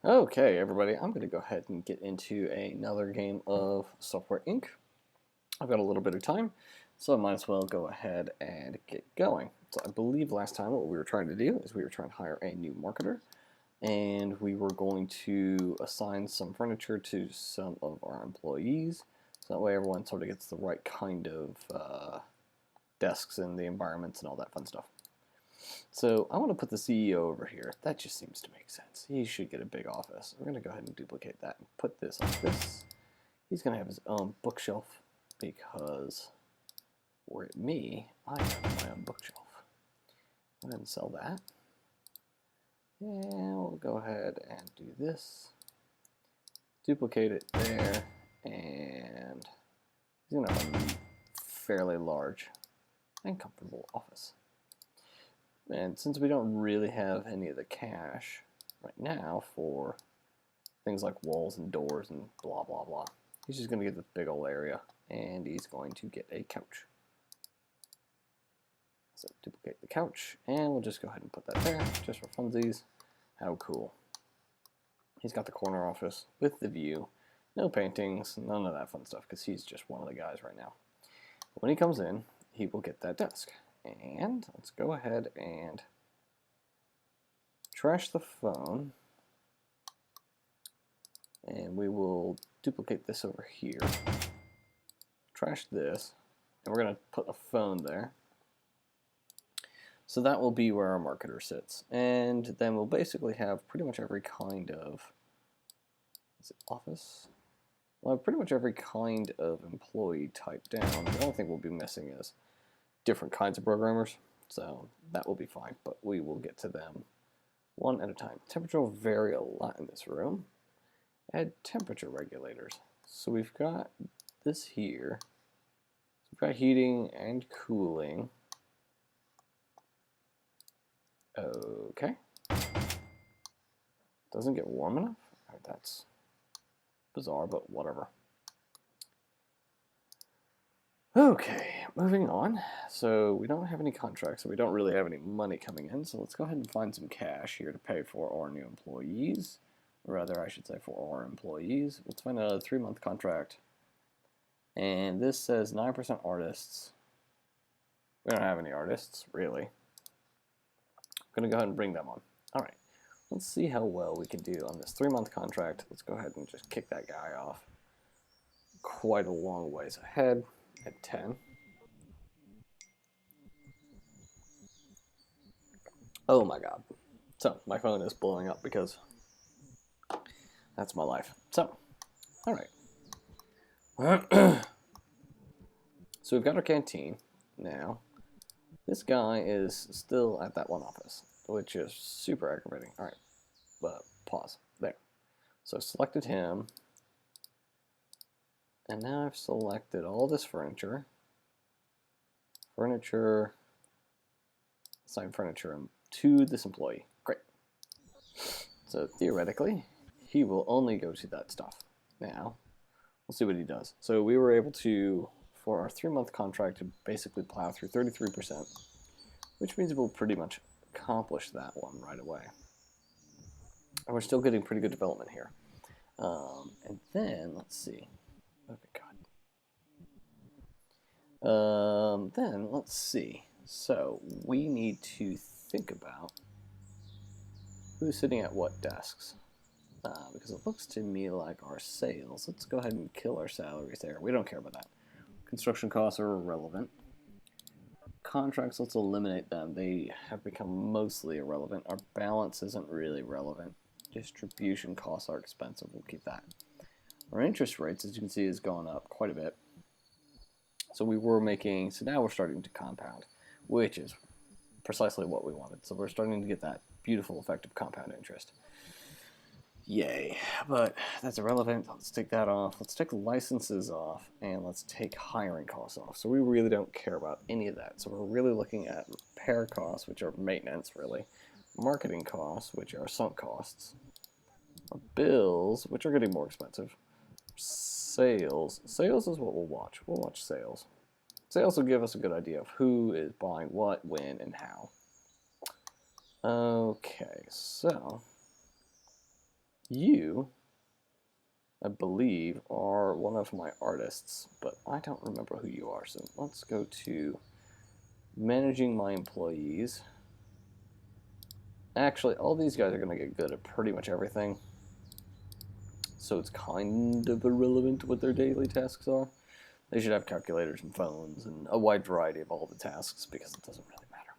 Okay, everybody, I'm going to go ahead and get into another game of Software Inc. I've got a little bit of time, so I might as well go ahead and get going. So I believe last time what we were trying to do is we were trying to hire a new marketer, and we were going to assign some furniture to some of our employees, so that way everyone sort of gets the right kind of desks and the environments and all that fun stuff. So I want to put the CEO over here. That just seems to make sense. He should get a big office. We're going to go ahead and duplicate that and put this on this. He's going to have his own bookshelf because were it me, I have my own bookshelf. Go ahead and sell that. And we'll go ahead and do this. Duplicate it there. And he's going to have a fairly large and comfortable office. And since we don't really have any of the cash right now for things like walls and doors and blah, blah, blah, he's just going to get this big old area, and he's going to get a couch. So duplicate the couch, and we'll just go ahead and put that there, just for funsies. How cool. He's got the corner office with the view, no paintings, none of that fun stuff, because he's just one of the guys right now. When he comes in, he will get that desk. And let's go ahead and trash the phone. And we will duplicate this over here. Trash this. And we're going to put a phone there. So that will be where our marketer sits. And then we'll basically have pretty much every kind of, is it office? We'll have pretty much every kind of employee type down. The only thing we'll be missing is different kinds of programmers, so that will be fine, but we will get to them one at a time. Temperature will vary a lot in this room. Add temperature regulators. So we've got this here. We've got heating and cooling. Okay. Doesn't get warm enough? Right, that's bizarre, but whatever. Okay, moving on. So we don't have any contracts, so we don't really have any money coming in. So let's go ahead and find some cash here to pay for our new employees. Or rather, I should say for our employees. Let's find a 3-month contract. And this says 9% artists. We don't have any artists, really. I'm going to go ahead and bring them on. All right, let's see how well we can do on this 3-month contract. Let's go ahead and just kick that guy off. Quite a long ways ahead. At 10. Oh my god. So, my phone is blowing up because that's my life. So, alright. So we've got our canteen now. This guy is still at that one office, which is super aggravating. Alright, but pause. There. So I've selected him. And now I've selected all this furniture. Assign furniture to this employee. Great. So theoretically, he will only go to that stuff. Now, we'll see what he does. So we were able to, for our 3-month contract, to basically plow through 33%, which means we'll pretty much accomplish that one right away. And we're still getting pretty good development here. And then, let's see. Okay, God. Then, let's see. So, we need to think about who's sitting at what desks. Because it looks to me like our sales. Let's go ahead and kill our salaries there. We don't care about that. Construction costs are irrelevant. Contracts, let's eliminate them. They have become mostly irrelevant. Our balance isn't really relevant. Distribution costs are expensive. We'll keep that. Our interest rates, as you can see, has gone up quite a bit. So now we're starting to compound, which is precisely what we wanted. So we're starting to get that beautiful effect of compound interest. Yay, but that's irrelevant. Let's take that off. Let's take licenses off, and let's take hiring costs off. So we really don't care about any of that. So we're really looking at repair costs, which are maintenance, really. Marketing costs, which are sunk costs. Our bills, which are getting more expensive. Sales is what we'll watch. We'll watch sales. Sales will give us a good idea of who is buying what, when, and how. Okay, so You, I believe, are one of my artists, but I don't remember who you are. So let's go to managing my employees. Actually, all these guys are going to get good at pretty much everything. So it's kind of irrelevant what their daily tasks are. They should have calculators and phones and a wide variety of all the tasks because it doesn't really matter.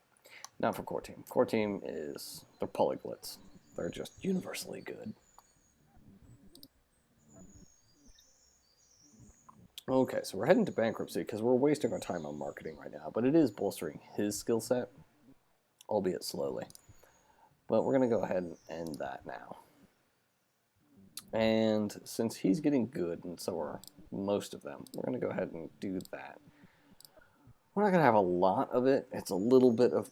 Not for core team. Core team is, they're polyglots. They're just universally good. Okay, so we're heading to bankruptcy because we're wasting our time on marketing right now, but it is bolstering his skill set, albeit slowly. But we're going to go ahead and end that now. And since he's getting good, and so are most of them, we're going to go ahead and do that. We're not going to have a lot of it. It's a little bit of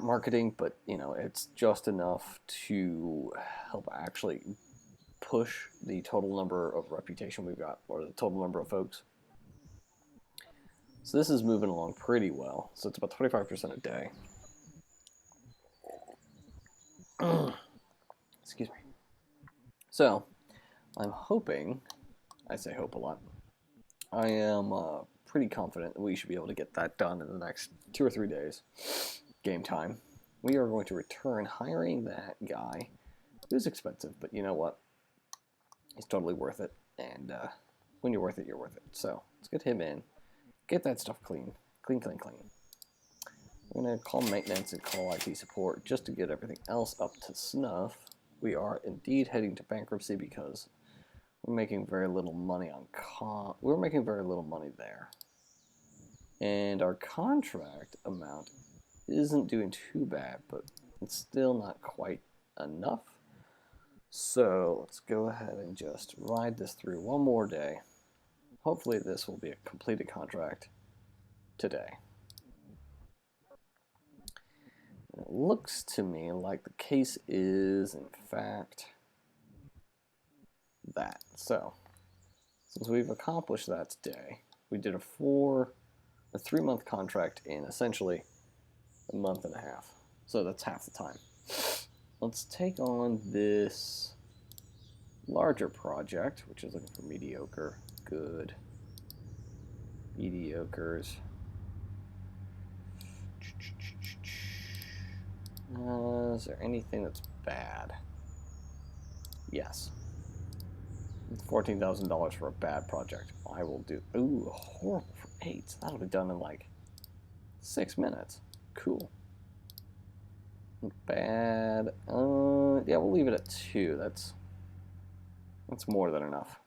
marketing, but, you know, it's just enough to help actually push the total number of reputation we've got, or the total number of folks. So this is moving along pretty well. So it's about 25% a day. Excuse me. So I'm hoping, I say hope a lot, I am pretty confident that we should be able to get that done in the next 2 or 3 days. Game time. We are going to return hiring that guy. It was expensive, but you know what? It's totally worth it. And when you're worth it, you're worth it. So let's get him in. Get that stuff clean. Clean, clean, clean. I'm going to call maintenance and call IT support just to get everything else up to snuff. We are indeed heading to bankruptcy because we're making very little money on we're making very little money there. And our contract amount isn't doing too bad, but it's still not quite enough. So let's go ahead and just ride this through one more day. Hopefully this will be a completed contract today. It looks to me like the case is, in fact, that. So, since we've accomplished that today, we did a 3-month contract in essentially a month and a half. So that's half the time. Let's take on this larger project, which is looking for mediocre, good, mediocres. Is there anything that's bad? Yes. $14,000 for a bad project. I will do. Ooh, horrible for 8. That'll be done in like 6 minutes. Cool. Bad. Yeah, we'll leave it at 2. That's more than enough.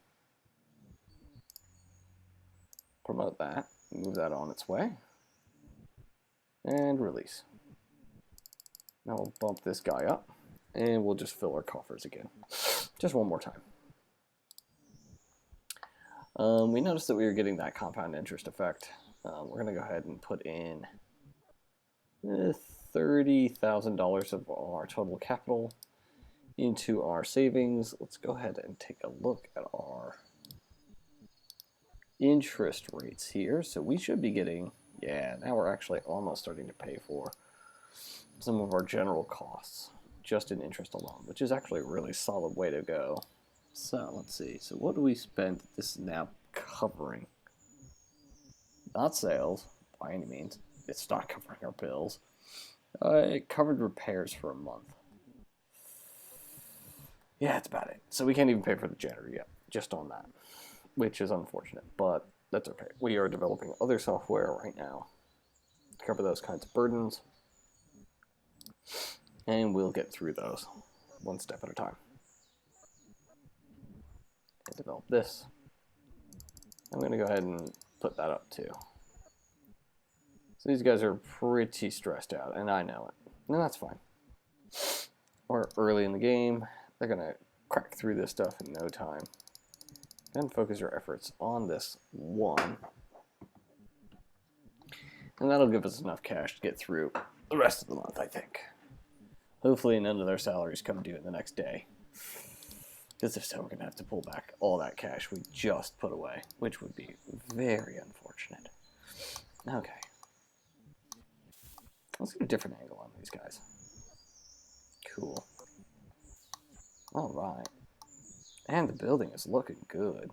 Promote that. Move that on its way. And release. Now we'll bump this guy up, and we'll just fill our coffers again. Just one more time. We noticed that we were getting that compound interest effect. We're going to go ahead and put in $30,000 of our total capital into our savings. Let's go ahead and take a look at our interest rates here. So we should be getting, yeah, now we're actually almost starting to pay for some of our general costs just in interest alone, which is actually a really solid way to go. So let's see. So what do we spend this now covering? Not sales by any means. It's not covering our bills. It covered repairs for a month. Yeah, that's about it. So we can't even pay for the janitor yet, just on that, which is unfortunate, but that's okay. We are developing other software right now to cover those kinds of burdens, and we'll get through those one step at a time. And develop this. I'm going to go ahead and put that up too. So these guys are pretty stressed out, and I know it. And that's fine. We're early in the game. They're going to crack through this stuff in no time. And focus your efforts on this one. And that'll give us enough cash to get through the rest of the month, I think. Hopefully none of their salaries come due in the next day. Because if so, we're going to have to pull back all that cash we just put away, which would be very unfortunate. Okay. Let's get a different angle on these guys. Cool. Alright. And the building is looking good.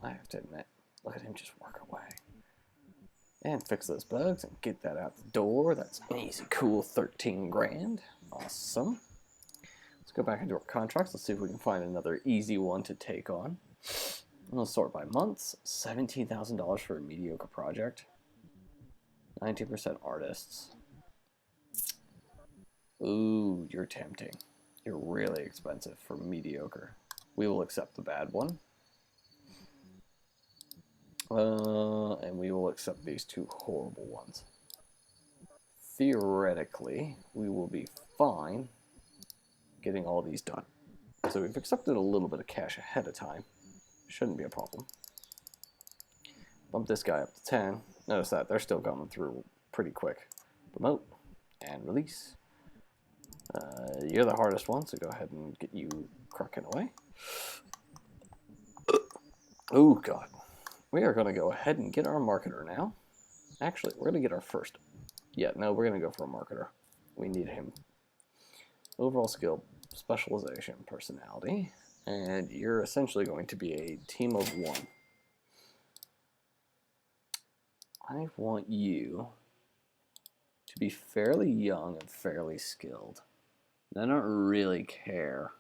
I have to admit. Look at him just work away. And fix those bugs and get that out the door. That's an easy, cool 13 grand. Awesome. Let's go back into our contracts. Let's see if we can find another easy one to take on. We'll sort by months. $17,000 for a mediocre project. 90% artists. Ooh, you're tempting. You're really expensive for mediocre. We will accept the bad one. And we will accept these two horrible ones. Theoretically, we will be fine getting all these done. So we've accepted a little bit of cash ahead of time. Shouldn't be a problem. Bump this guy up to 10. Notice that they're still coming through pretty quick. Promote and release. You're the hardest one, so go ahead and get you cracking away. Oh, God. We are going to go ahead and get our marketer now. Actually, we're going to get our first. Yeah, no, we're going to go for a marketer. We need him. Overall skill, specialization, personality. And you're essentially going to be a team of one. I want you to be fairly young and fairly skilled. I don't really care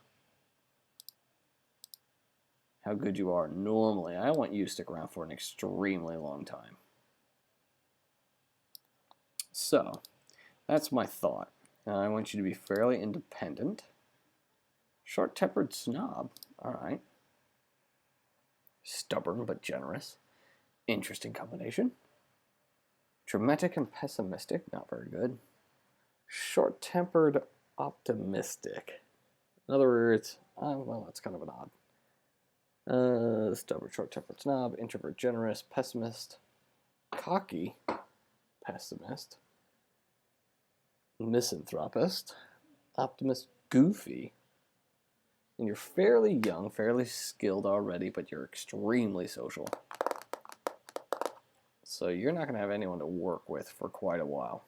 how good you are normally. I want you to stick around for an extremely long time. So, that's my thought. I want you to be fairly independent. Short-tempered snob. Alright. Stubborn but generous. Interesting combination. Dramatic and pessimistic. Not very good. Short-tempered optimistic. In other words, well, that's kind of an odd. Stubborn, short-tempered snob, introvert, generous, pessimist, cocky, pessimist, misanthropist, optimist, goofy, and you're fairly young, fairly skilled already, but you're extremely social. So you're not going to have anyone to work with for quite a while.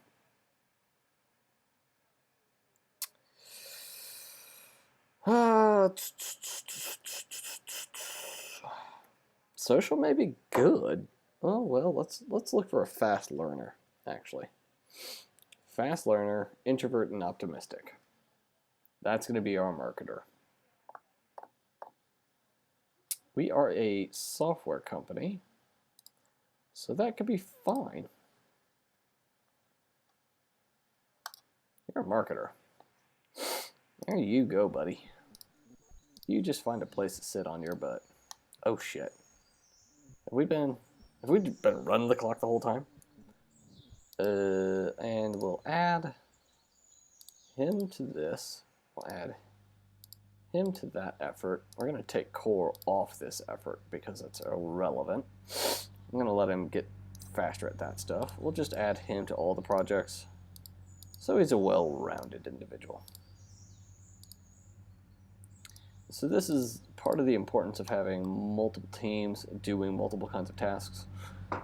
Social may be good. Oh well, let's look for a fast learner, actually. Fast learner, introvert, and optimistic. That's going to be our marketer. We are a software company, so that could be fine. You're a marketer. There you go, buddy. You just find a place to sit on your butt. Oh shit. Have we been running the clock the whole time? And we'll add him to this. We'll add him to that effort. We're going to take core off this effort because it's irrelevant. I'm going to let him get faster at that stuff. We'll just add him to all the projects so he's a well-rounded individual. So this is part of the importance of having multiple teams doing multiple kinds of tasks.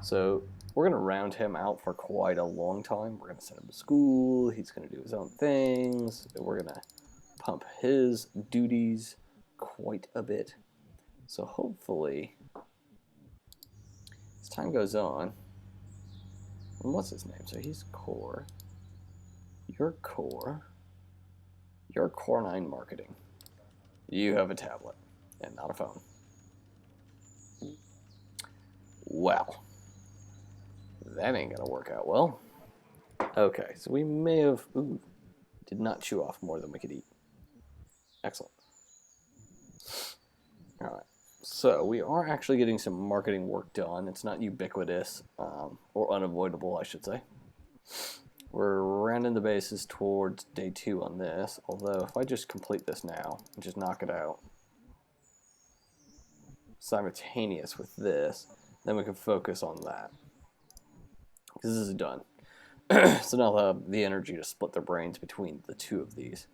So we're going to round him out for quite a long time. We're going to send him to school. He's going to do his own things. We're going to pump his duties quite a bit. So hopefully, as time goes on, and what's his name? So he's core. You're core. You're core 9 marketing. You have a tablet and not a phone. Well, that ain't gonna work out well. Okay, so we may have did not chew off more than we could eat. Excellent. All right, so we are actually getting some marketing work done. It's not ubiquitous or unavoidable, I should say. We're rounding the bases towards day 2 on this, although if I just complete this now and just knock it out simultaneous with this, then we can focus on that. Because this is done. So now I'll have the energy to split their brains between the two of these.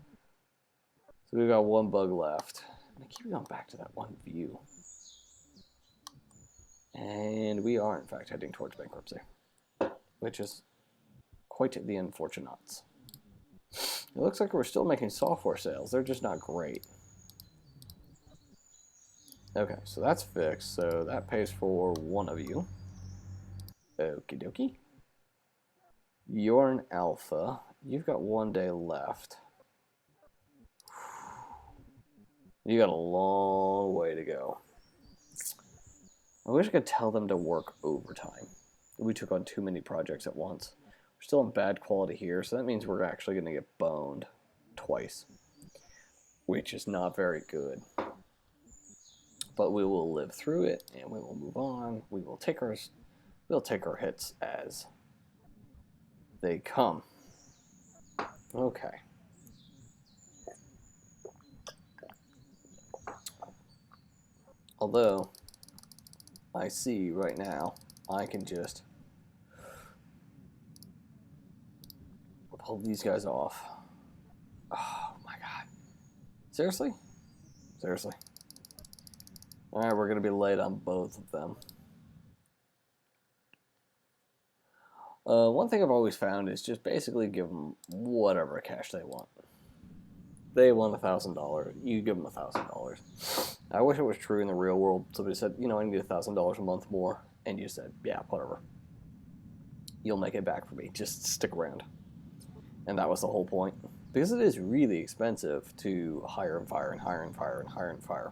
So we've got one bug left. I keep going back to that one view. And we are, in fact, heading towards bankruptcy, which is quite the unfortunates. It looks like we're still making software sales. They're just not great. Okay, so that's fixed. So that pays for one of you. Okie dokie. You're an alpha. You've got 1 day left. You got a long way to go. I wish I could tell them to work overtime. We took on too many projects at once. We're still in bad quality here, so that means we're actually going to get boned twice, which is not very good. But we will live through it, and we will move on. We'll take our hits as they come. Okay. Although, I see right now, I can just pull these guys off. Oh my god. Seriously? Seriously. Alright, we're going to be late on both of them. One thing I've always found is just basically give them whatever cash they want. They want $1,000. You give them $1,000. I wish it was true in the real world. Somebody said, you know, I need $1,000 a month more. And you said, yeah, whatever. You'll make it back for me. Just stick around. And that was the whole point. Because it is really expensive to hire and fire and hire and fire and hire and fire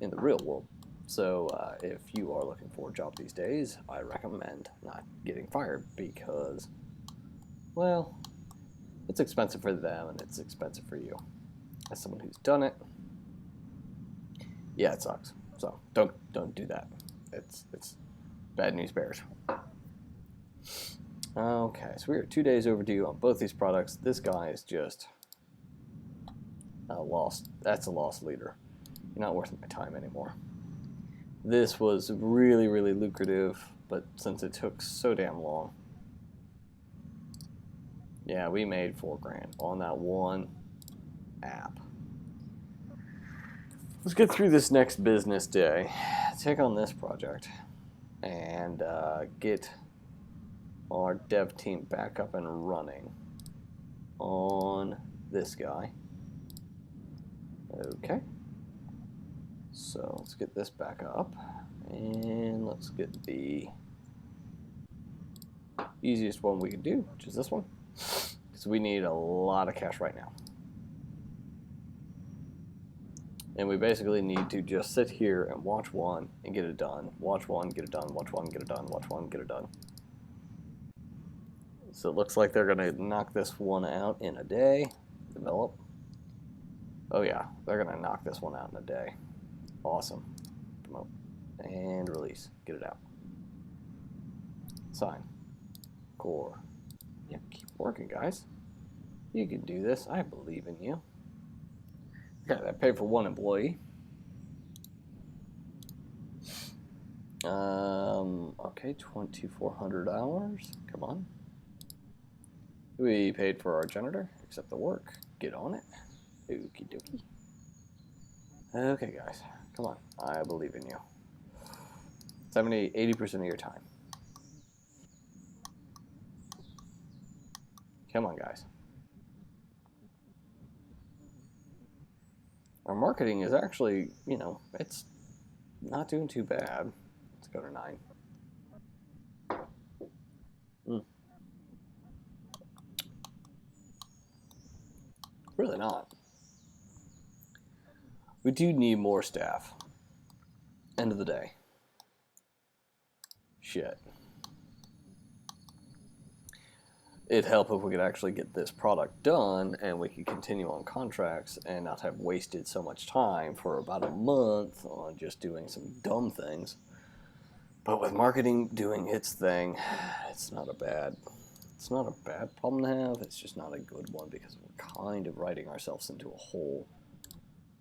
in the real world. So if you are looking for a job these days, I recommend not getting fired because, well, it's expensive for them and it's expensive for you. As someone who's done it, yeah, it sucks. So don't do that. It's bad news bears. Okay, so we are 2 days overdue on both these products. This guy is just lost. That's a lost leader. You're not worth my time anymore. This was really, really lucrative, but since it took so damn long, yeah, we made $4 grand on that one app. Let's get through this next business day, take on this project, and get our dev team back up and running on this guy. Okay. So let's get this back up, and let's get the easiest one we can do, which is this one, because we need a lot of cash right now. And we basically need to just sit here and watch one and get it done. Watch one, get it done, watch one, get it done, watch one, get it done. So it looks like they're going to knock this one out in a day. Develop. Oh yeah, they're going to knock this one out in a day. Awesome. Promote. And release. Get it out. Sign. Core. Yeah, keep working, guys. You can do this. I believe in you. Okay, that paid for one employee. Okay, 2,400 hours. Come on. We paid for our janitor. Accept the work. Get on it. Okie dokie. Okay, guys. Come on. I believe in you. 80% of your time. Come on, guys. Our marketing is actually, you know, it's not doing too bad. Let's go to 9. Really not. We do need more staff. End of the day. Shit. It'd help if we could actually get this product done and we could continue on contracts and not have wasted so much time for about a month on just doing some dumb things. But with marketing doing its thing, it's not a bad problem to have. It's just not a good one because we're kind of writing ourselves into a hole.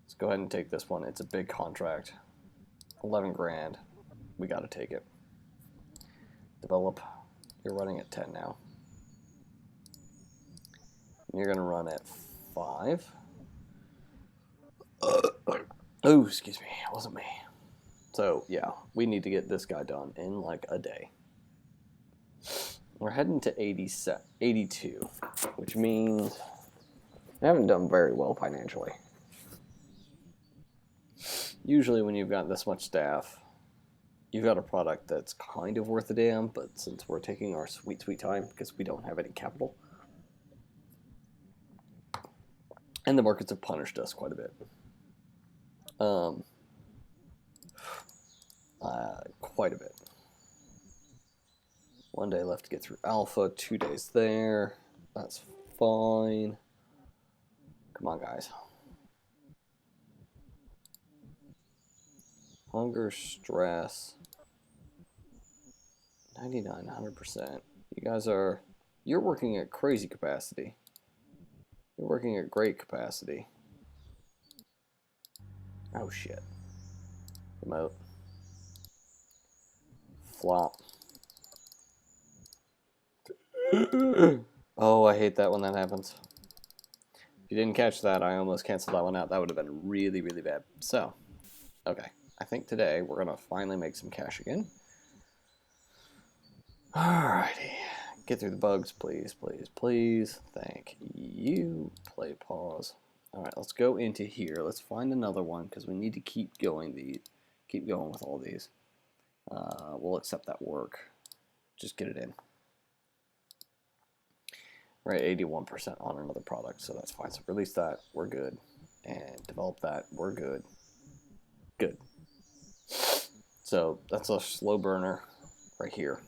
Let's go ahead and take this one. It's a big contract. 11 grand. We got to take it. Develop. You're running at 10 now. You're going to run at 5. Oh, excuse me. It wasn't me. So, yeah, we need to get this guy done in like a day. We're heading to 82, which means we haven't done very well financially. Usually when you've got this much staff, you've got a product that's kind of worth a damn, but since we're taking our sweet, sweet time because we don't have any capital, and the markets have punished us quite a bit. Quite a bit. 1 day left to get through alpha, 2 days there. That's fine. Come on, guys. Hunger, stress. 99, 100%. You guys are... You're working at crazy capacity. You're working at great capacity. Oh, shit. Remote. Flop. Oh, I hate that when that happens. If you didn't catch that, I almost canceled that one out. That would have been really, really bad. So, okay. I think today we're going to finally make some cash again. Alrighty. Get through the bugs, please, please, please. Thank you. Play pause. Alright, let's go into here. Let's find another one because we need to keep going with all these. We'll accept that work. Just get it in. We're at 81% on another product, so that's fine. So release that, we're good. And develop that, we're good. Good. So that's a slow burner right here.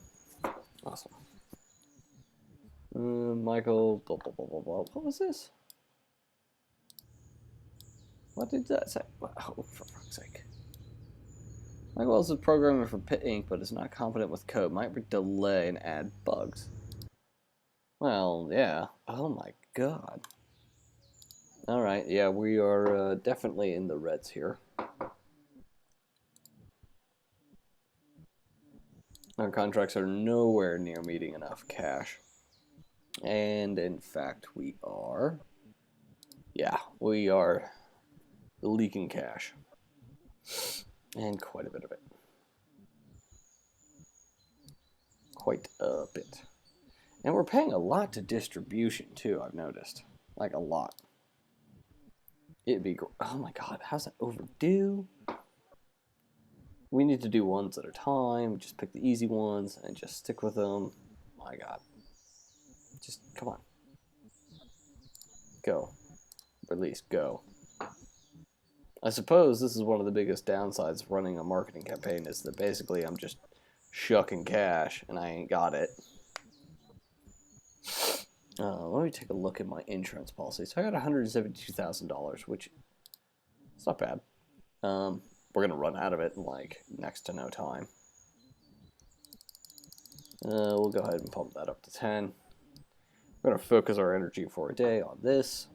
Awesome. Michael, blah, blah, blah, blah, blah. What was this? What did that say? Oh, for fuck's sake. Michael is a programmer for Pit Inc., but is not confident with code. Might delay and add bugs. Well, yeah. Oh my god. Alright, yeah, we are definitely in the reds here. Our contracts are nowhere near meeting enough cash. And in fact, we are... Yeah, we are leaking cash. And quite a bit of it. Quite a bit. And we're paying a lot to distribution, too, I've noticed. Like, a lot. It'd be... Oh my god, how's that overdue? We need to do ones at a time. Just pick the easy ones and just stick with them. My god. Just, come on. Go. Release, go. I suppose this is one of the biggest downsides of running a marketing campaign is that basically I'm just shucking cash and I ain't got it. Let me take a look at my insurance policy. So I got $172,000, which is not bad. We're going to run out of it in like next to no time. We'll go ahead and pump that up to 10. We're going to focus our energy for a day on this.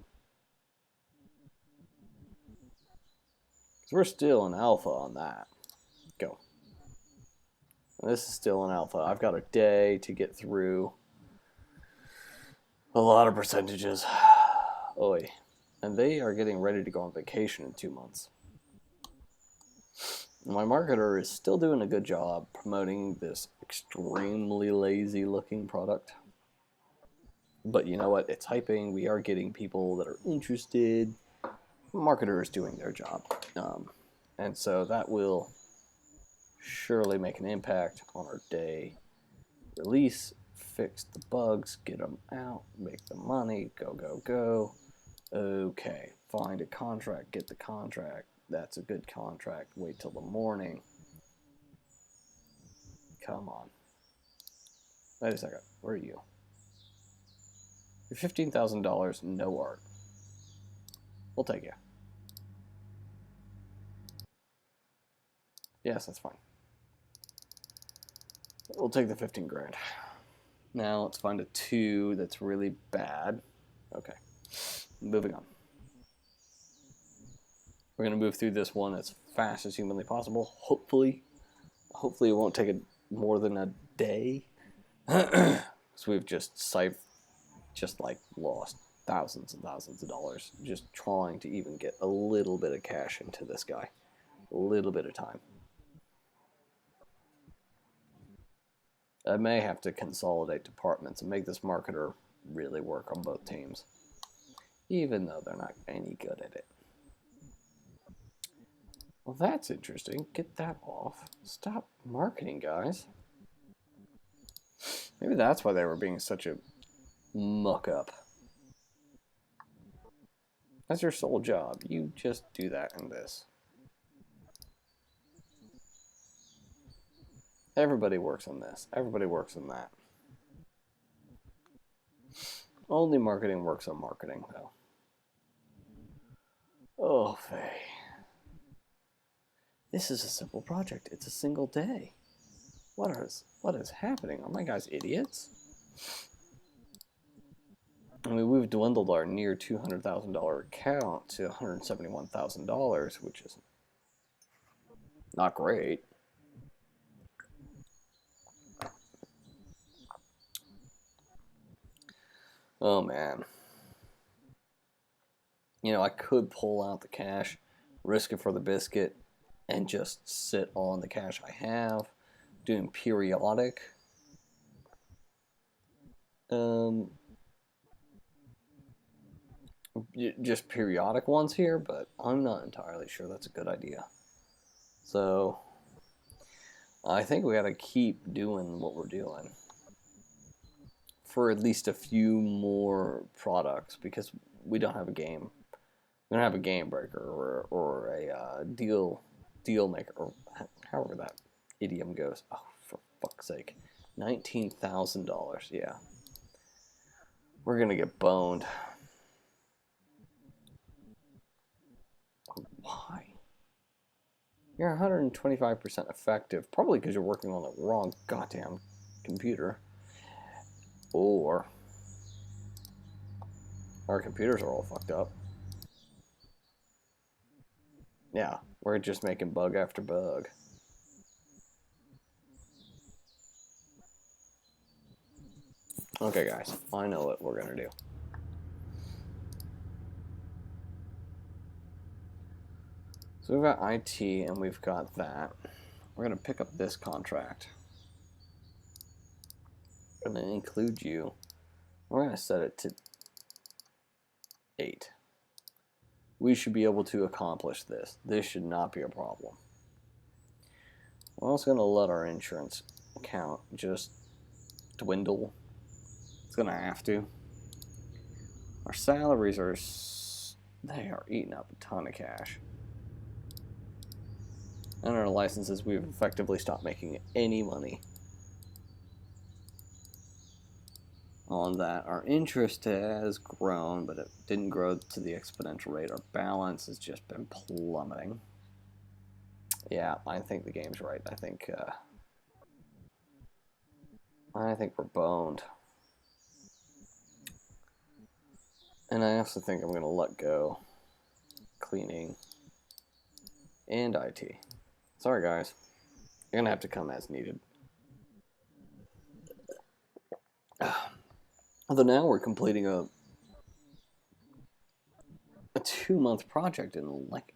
Because we're still in alpha on that. Go. And this is still in alpha. I've got a day to get through a lot of percentages. Oi. And they are getting ready to go on vacation in 2 months. My marketer is still doing a good job promoting this extremely lazy looking product. But you know what? It's hyping. We are getting people that are interested. The marketer is doing their job. And so that will surely make an impact on our day. Release, fix the bugs, get them out, make the money, go, go, go. Okay, find a contract, get the contract. That's a good contract. Wait till the morning. Come on. Wait a second. Where are you? You're $15,000, no art. We'll take you. Yes, that's fine. We'll take the 15 grand. Now let's find a 2 that's really bad. Okay. Moving on. We're going to move through this one as fast as humanly possible. Hopefully it won't take more than a day. So we've just lost thousands and thousands of dollars just trying to even get a little bit of cash into this guy. A little bit of time. I may have to consolidate departments and make this marketer really work on both teams. Even though they're not any good at it. Well, that's interesting. Get that off. Stop marketing, guys. Maybe that's why they were being such a muck up. That's your sole job. You just do that and this. Everybody works on this. Everybody works on that. Only marketing works on marketing, though. Oh, Faye. This is a simple project. It's a single day. What is happening? Are my guys idiots? I mean, we've dwindled our near $200,000 account to $171,000, which is not great. Oh, man. You know, I could pull out the cash, risk it for the biscuit, and just sit on the cash I have, doing periodic. Just periodic ones here, but I'm not entirely sure that's a good idea. So, I think we gotta keep doing what we're doing for at least a few more products, because we don't have a game. We don't have a game breaker or a deal maker, or however that idiom goes. Oh, for fuck's sake. $19,000, yeah. We're gonna get boned. Why? You're 125% effective, probably because you're working on the wrong goddamn computer. Or our computers are all fucked up. Yeah, we're just making bug after bug. Okay, guys, I know what we're gonna do. So we've got IT and we've got that. We're gonna pick up this contract. I'm gonna include you. We're gonna set it to 8. We should be able to accomplish this. This should not be a problem. We're also gonna let our insurance account just dwindle. It's gonna have to. Our salaries are, they are eating up a ton of cash. And our licenses, we've effectively stopped making any money on that. Our interest has grown, but it didn't grow to the exponential rate. Our balance has just been plummeting. Yeah, I think the game's right. I think we're boned. And I also think I'm going to let go cleaning and IT. Sorry, guys. You're going to have to come as needed. Although now we're completing a 2-month project in like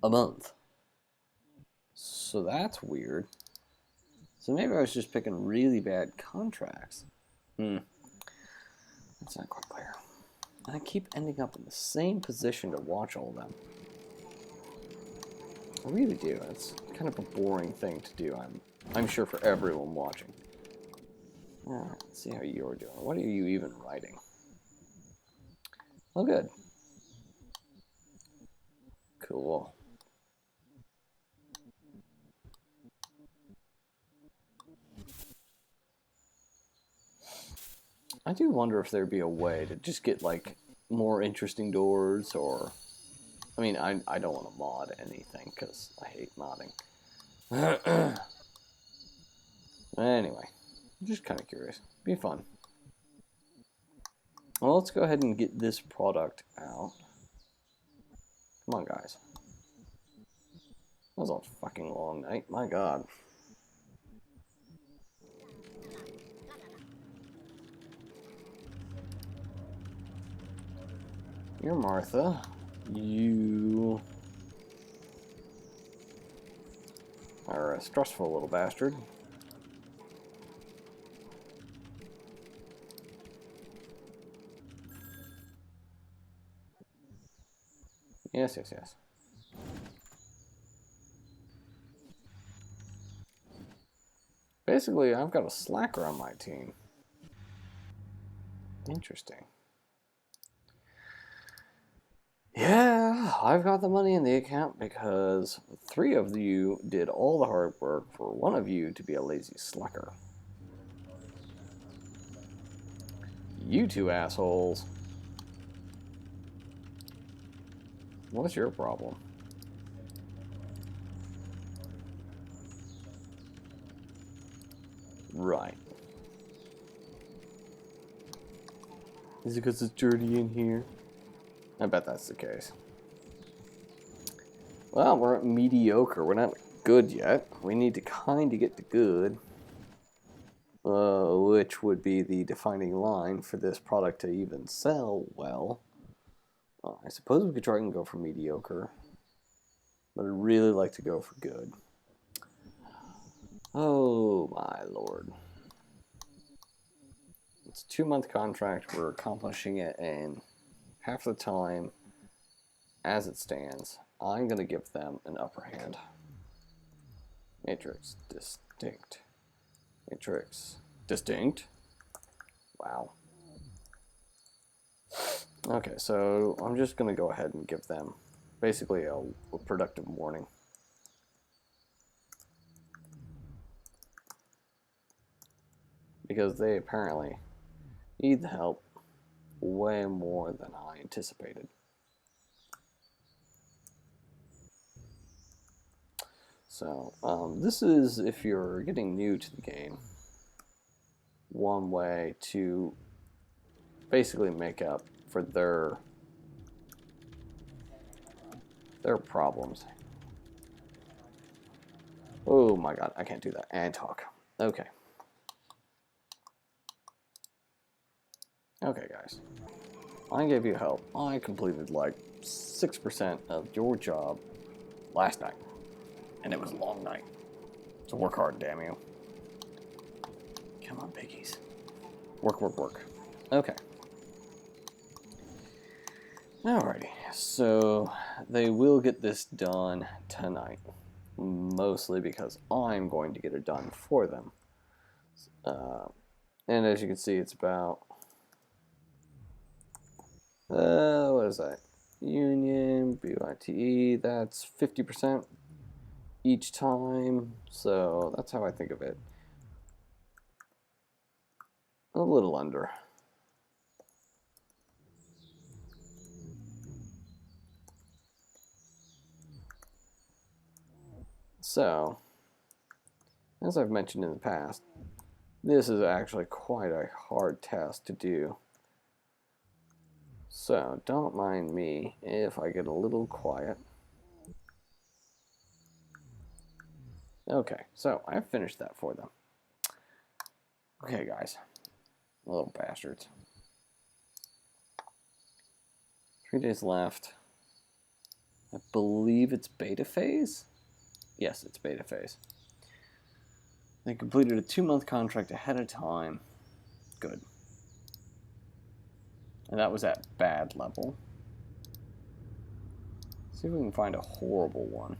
a month. So that's weird. So maybe I was just picking really bad contracts. That's not quite clear. And I keep ending up in the same position to watch all of them. I really do. It's kind of a boring thing to do, I'm sure, for everyone watching. Let's see how you're doing. What are you even writing? Oh, good. Cool. I do wonder if there'd be a way to just get, like, more interesting doors, or... I mean, I don't want to mod anything, because I hate modding. Anyway, I'm just kind of curious. Be fun. Well, let's go ahead and get this product out. Come on, guys. That was a fucking long night. My God. You're Martha. You are a stressful little bastard. Yes, yes, yes. Basically, I've got a slacker on my team. Interesting. Yeah, I've got the money in the account because 3 of you did all the hard work for 1 of you to be a lazy slacker. You 2 assholes. What's your problem? Right. Is it because it's dirty in here? I bet that's the case. Well, we're at mediocre. We're not good yet. We need to kind of get to good. Which would be the defining line for this product to even sell well. I suppose we could try and go for mediocre. But I'd really like to go for good. Oh my lord. It's a 2-month contract. We're accomplishing it in half the time as it stands. I'm going to give them an upper hand. Matrix distinct. Matrix distinct. Wow. Okay, so I'm just going to go ahead and give them basically a productive warning. Because they apparently need the help way more than I anticipated. So, this is, if you're getting new to the game, one way to basically make up for their problems. Oh my god, I can't do that and talk. Okay. Okay, guys. I gave you help. I completed like 6% of your job last night. And it was a long night. So work hard, damn you. Come on, piggies. Work, work, work. Okay. Alrighty. So they will get this done tonight. Mostly because I'm going to get it done for them. And as you can see, it's about... what is that? Union, BYTE, that's 50% each time. So that's how I think of it. A little under. So, as I've mentioned in the past, this is actually quite a hard task to do. So, don't mind me if I get a little quiet. Okay, so I've finished that for them. Okay, guys. Little bastards. 3 days left. I believe it's beta phase? Yes, it's beta phase. They completed a 2-month contract ahead of time. Good. And that was at bad level. See if we can find a horrible one.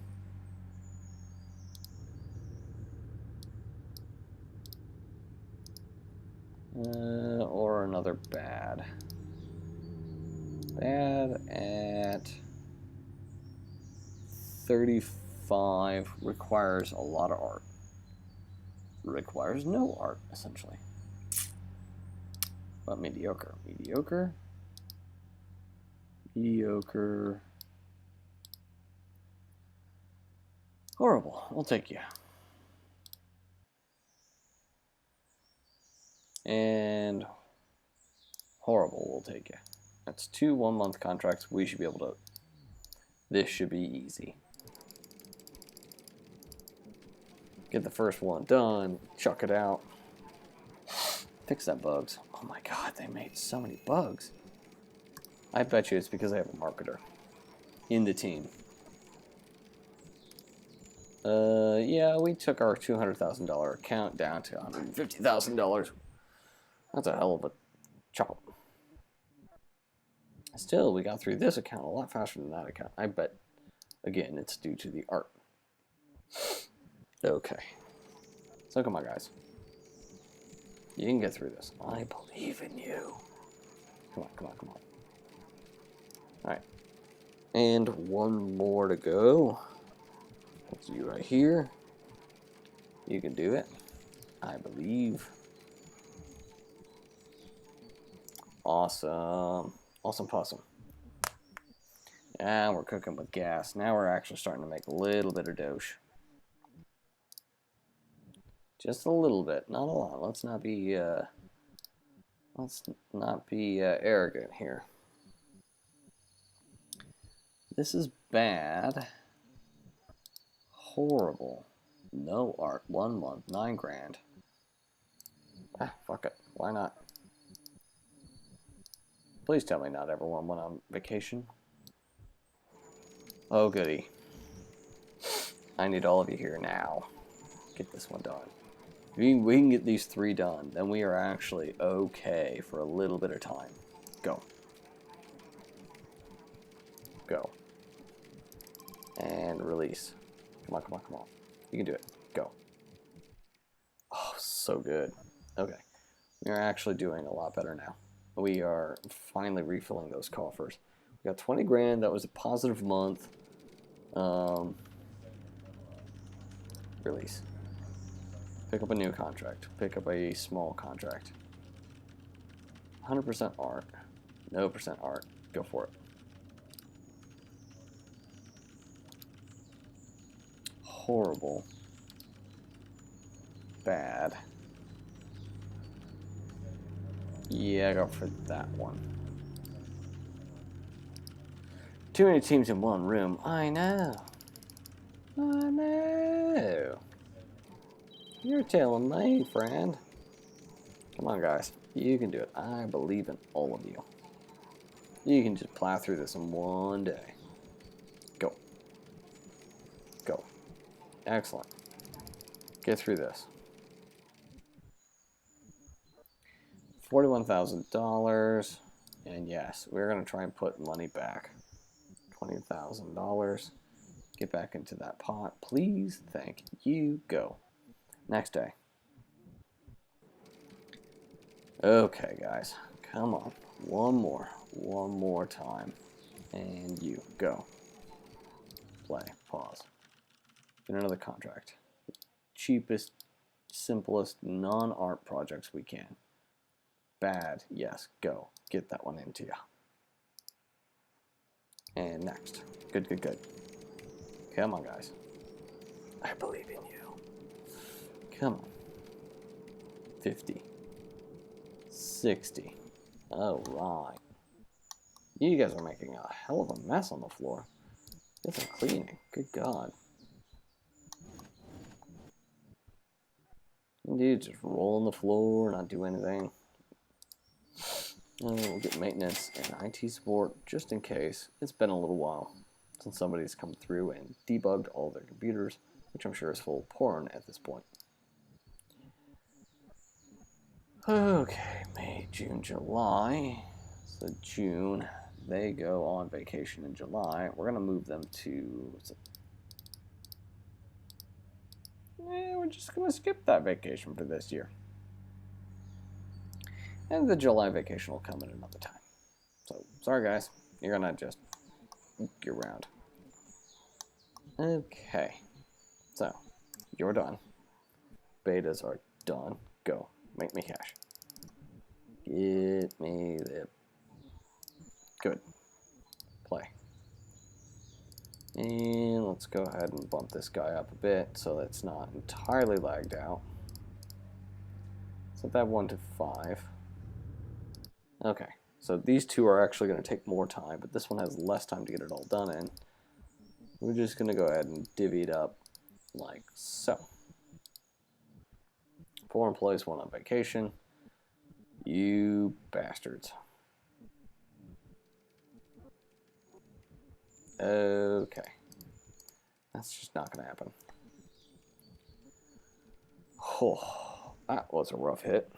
Or another bad. Bad at 35 requires a lot of art. Requires no art, essentially. But mediocre. Mediocre. Mediocre. Horrible. We'll take you. And horrible, we'll take you. That's 2 1-month contracts. We should be able to... This should be easy. Get the first one done. Chuck it out. Fix that bugs. Oh my god, they made so many bugs. I bet you it's because they have a marketer in the team. Yeah, we took our $200,000 account down to $150,000. That's a hell of a chop. Still, we got through this account a lot faster than that account. I bet, again, it's due to the art. Okay. So come on, guys. You can get through this. I believe in you. Come on, come on, come on. Alright. And one more to go. That's you right here. You can do it. I believe. Awesome. Awesome possum. And we're cooking with gas. Now we're actually starting to make a little bit of dosh. Just a little bit, not a lot. Let's not be arrogant here. This is bad. Horrible. No art. 1 month. 9 grand. Ah, fuck it. Why not? Please tell me not everyone went on vacation. Oh, goody. I need all of you here now. Get this one done. If we can get these 3 done, then we are actually okay for a little bit of time. Go. Go. And release. Come on, come on, come on. You can do it. Go. Oh, so good. Okay. We are actually doing a lot better now. We are finally refilling those coffers. We got 20 grand. That was a positive month. Release. Pick up a new contract. Pick up a small contract. 100% art. No percent art. Go for it. Horrible. Bad. Yeah, go for that one. Too many teams in one room. I know. I know. You're telling me, friend. Come on, guys. You can do it. I believe in all of you. You can just plow through this in one day. Go. Go. Excellent. Get through this. $41,000. And yes, we're going to try and put money back. $20,000. Get back into that pot. Please. Thank you. Go. Next day. Okay, guys. Come on. One more. One more time. And you. Go. Play. Pause. Get another contract. Cheapest, simplest, non-art projects we can. Bad. Yes. Go. Get that one into you. And next. Good, good, good. Come on, guys. I believe in you. Come on. 50. 60. All right. You guys are making a hell of a mess on the floor. Get some cleaning. Good God. Dude, just roll on the floor, not do anything. We'll get maintenance and IT support just in case. It's been a little while since somebody's come through and debugged all their computers, which I'm sure is full of porn at this point. Okay, May, June, July. So June, they go on vacation in July. We're going to move them to... we're just going to skip that vacation for this year. And the July vacation will come at another time. So, sorry guys, you're gonna just get around. Okay, so, you're done. Betas are done. Go, make me cash. Get me the... Good. Play. And let's go ahead and bump this guy up a bit so that's not entirely lagged out. Set that 1 to 5. Okay, so these two are actually going to take more time, but this one has less time to get it all done in. We're just going to go ahead and divvy it up like so. 4 employees, 1 on vacation. You bastards. Okay. That's just not going to happen. Oh, that was a rough hit.